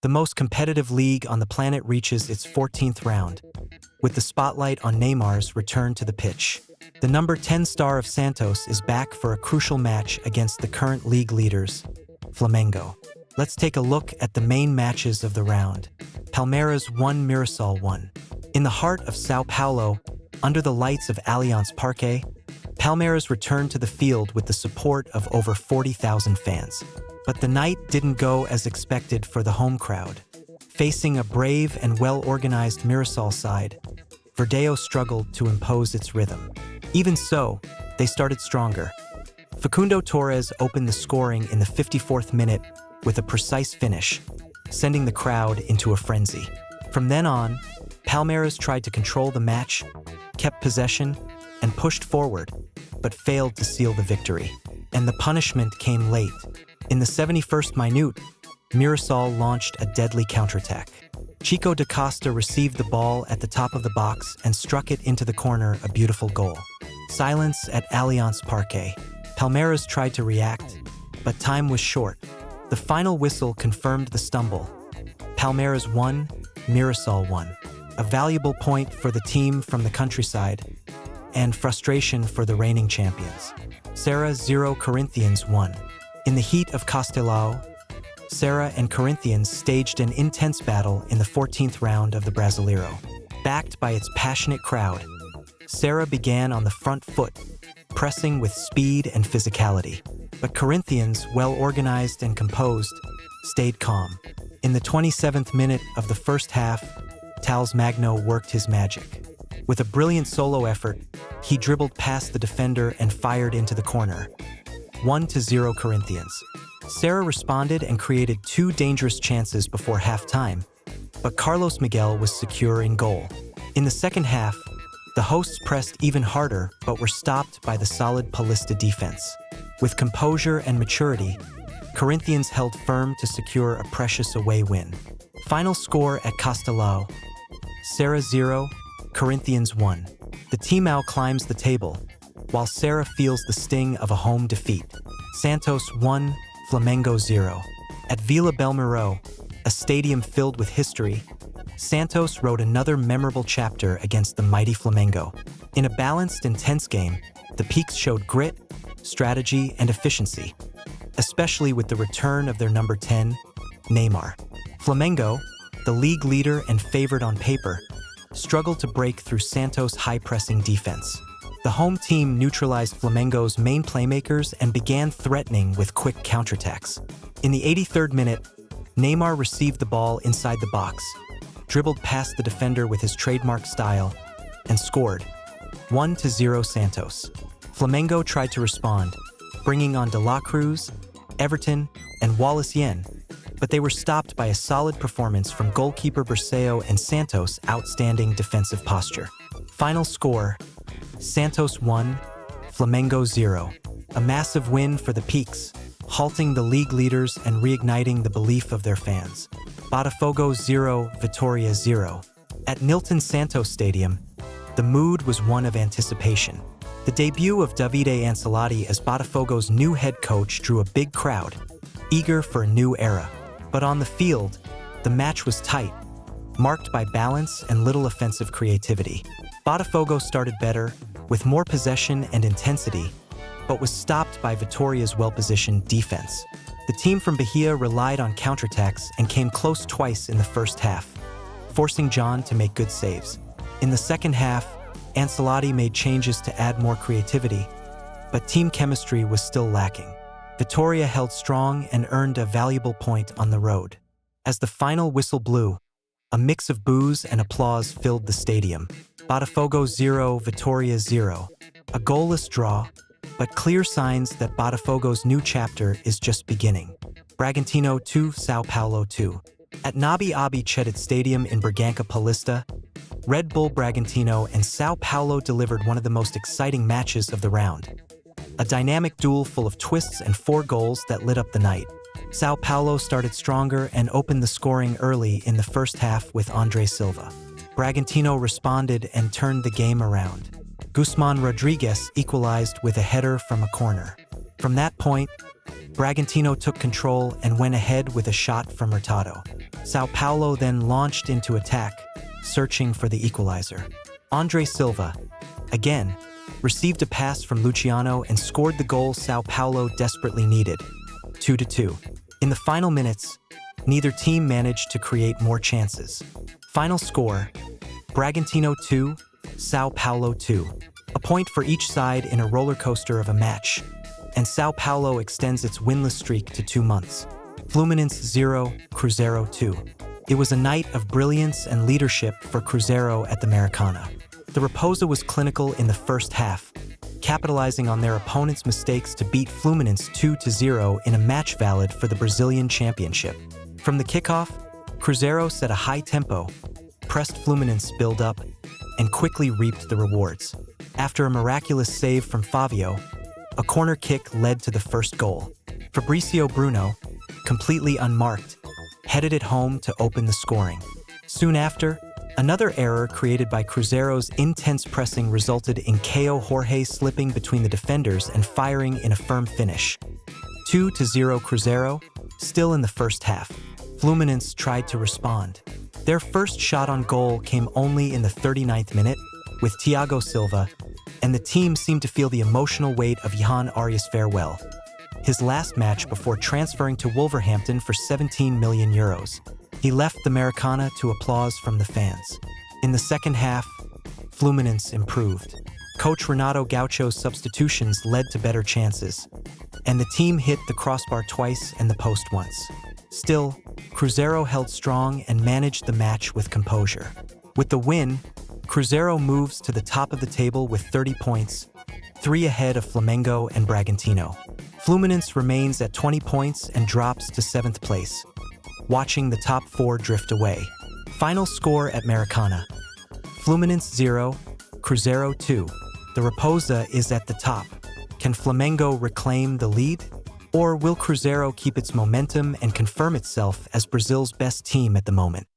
The most competitive league on the planet reaches its 14th round, with the spotlight on Neymar's return to the pitch. The number 10 star of Santos is back for a crucial match against the current league leaders, Flamengo. Let's take a look at the main matches of the round. Palmeiras 1, Mirassol 1. In the heart of São Paulo, under the lights of Allianz Parque, Palmeiras returned to the field with the support of over 40,000 fans. But the night didn't go as expected for the home crowd. Facing a brave and well-organized Mirassol side, Verdão struggled to impose its rhythm. Even so, they started stronger. Facundo Torres opened the scoring in the 54th minute with a precise finish, sending the crowd into a frenzy. From then on, Palmeiras tried to control the match, kept possession, and pushed forward, but failed to seal the victory. And the punishment came late. In the 71st minute, Mirassol launched a deadly counterattack. Chico da Costa received the ball at the top of the box and struck it into the corner, a beautiful goal. Silence at Allianz Parque. Palmeiras tried to react, but time was short. The final whistle confirmed the stumble. Palmeiras 1, Mirassol 1. A valuable point for the team from the countryside, and frustration for the reigning champions. Serra 0, Corinthians 1. In the heat of Castelao, Serra and Corinthians staged an intense battle in the 14th round of the Brasileiro. Backed by its passionate crowd, Serra began on the front foot, pressing with speed and physicality. But Corinthians, well-organized and composed, stayed calm. In the 27th minute of the first half, Thales Magno worked his magic. With a brilliant solo effort, he dribbled past the defender and fired into the corner. 1-0 Corinthians. Serra responded and created two dangerous chances before halftime, but Carlos Miguel was secure in goal. In the second half, the hosts pressed even harder but were stopped by the solid Paulista defense. With composure and maturity, Corinthians held firm to secure a precious away win. Final score at Castelao: Serra 0, Corinthians 1. The Timão climbs the table, while Serra feels the sting of a home defeat. Santos 1, Flamengo 0. At Vila Belmiro, a stadium filled with history, Santos wrote another memorable chapter against the mighty Flamengo. In a balanced and tense game, the Peaks showed grit, strategy, and efficiency, especially with the return of their number 10, Neymar. Flamengo, the league leader and favored on paper, struggled to break through Santos' high-pressing defense. The home team neutralized Flamengo's main playmakers and began threatening with quick counterattacks. In the 83rd minute, Neymar received the ball inside the box, dribbled past the defender with his trademark style, and scored. 1-0 Santos. Flamengo tried to respond, bringing on De La Cruz, Everton, and Wallace Yen, but they were stopped by a solid performance from goalkeeper Berceo and Santos' outstanding defensive posture. Final score: Santos 1, Flamengo 0. A massive win for the Peaks, halting the league leaders and reigniting the belief of their fans. Botafogo 0, Vitória 0. At Nilton Santos Stadium, the mood was one of anticipation. The debut of Davide Ancelotti as Botafogo's new head coach drew a big crowd, eager for a new era. But on the field, the match was tight, marked by balance and little offensive creativity. Botafogo started better, with more possession and intensity, but was stopped by Vitória's well-positioned defense. The team from Bahia relied on counterattacks and came close twice in the first half, forcing John to make good saves. In the second half, Ancelotti made changes to add more creativity, but team chemistry was still lacking. Vitória held strong and earned a valuable point on the road. As the final whistle blew, a mix of boos and applause filled the stadium. Botafogo 0, Vitória 0. A goalless draw, but clear signs that Botafogo's new chapter is just beginning. Bragantino 2, São Paulo 2. At Nabi Abi Cheddit Stadium in Bragança Paulista, Red Bull Bragantino and São Paulo delivered one of the most exciting matches of the round. A dynamic duel full of twists and 4 goals that lit up the night. São Paulo started stronger and opened the scoring early in the first half with André Silva. Bragantino responded and turned the game around. Guzman Rodriguez equalized with a header from a corner. From that point, Bragantino took control and went ahead with a shot from Hurtado. Sao Paulo then launched into attack, searching for the equalizer. Andre Silva, again, received a pass from Luciano and scored the goal Sao Paulo desperately needed, 2-2. In the final minutes, neither team managed to create more chances. Final score, Bragantino 2, Sao Paulo 2. A point for each side in a roller coaster of a match, and Sao Paulo extends its winless streak to 2 months. Fluminense 0, Cruzeiro 2. It was a night of brilliance and leadership for Cruzeiro at the Maracana. The Raposa was clinical in the first half, capitalizing on their opponent's mistakes to beat Fluminense 2-0 in a match valid for the Brazilian Championship. From the kickoff, Cruzeiro set a high tempo, pressed Fluminense build up, and quickly reaped the rewards. After a miraculous save from Fabio, a corner kick led to the first goal. Fabricio Bruno, completely unmarked, headed it home to open the scoring. Soon after, another error created by Cruzeiro's intense pressing resulted in Caio Jorge slipping between the defenders and firing in a firm finish. 2-0 Cruzeiro, still in the first half. Fluminense tried to respond. Their first shot on goal came only in the 39th minute, with Thiago Silva, and the team seemed to feel the emotional weight of Johan Arias' farewell, his last match before transferring to Wolverhampton for €17 million. He left the Maracana to applause from the fans. In the second half, Fluminense improved. Coach Renato Gaucho's substitutions led to better chances, and the team hit the crossbar twice and the post once. Still, Cruzeiro held strong and managed the match with composure. With the win, Cruzeiro moves to the top of the table with 30 points, 3 ahead of Flamengo and Bragantino. Fluminense remains at 20 points and drops to 7th place, watching the top 4 drift away. Final score at Maracana: Fluminense 0, Cruzeiro 2. The Raposa is at the top. Can Flamengo reclaim the lead? Or will Cruzeiro keep its momentum and confirm itself as Brazil's best team at the moment?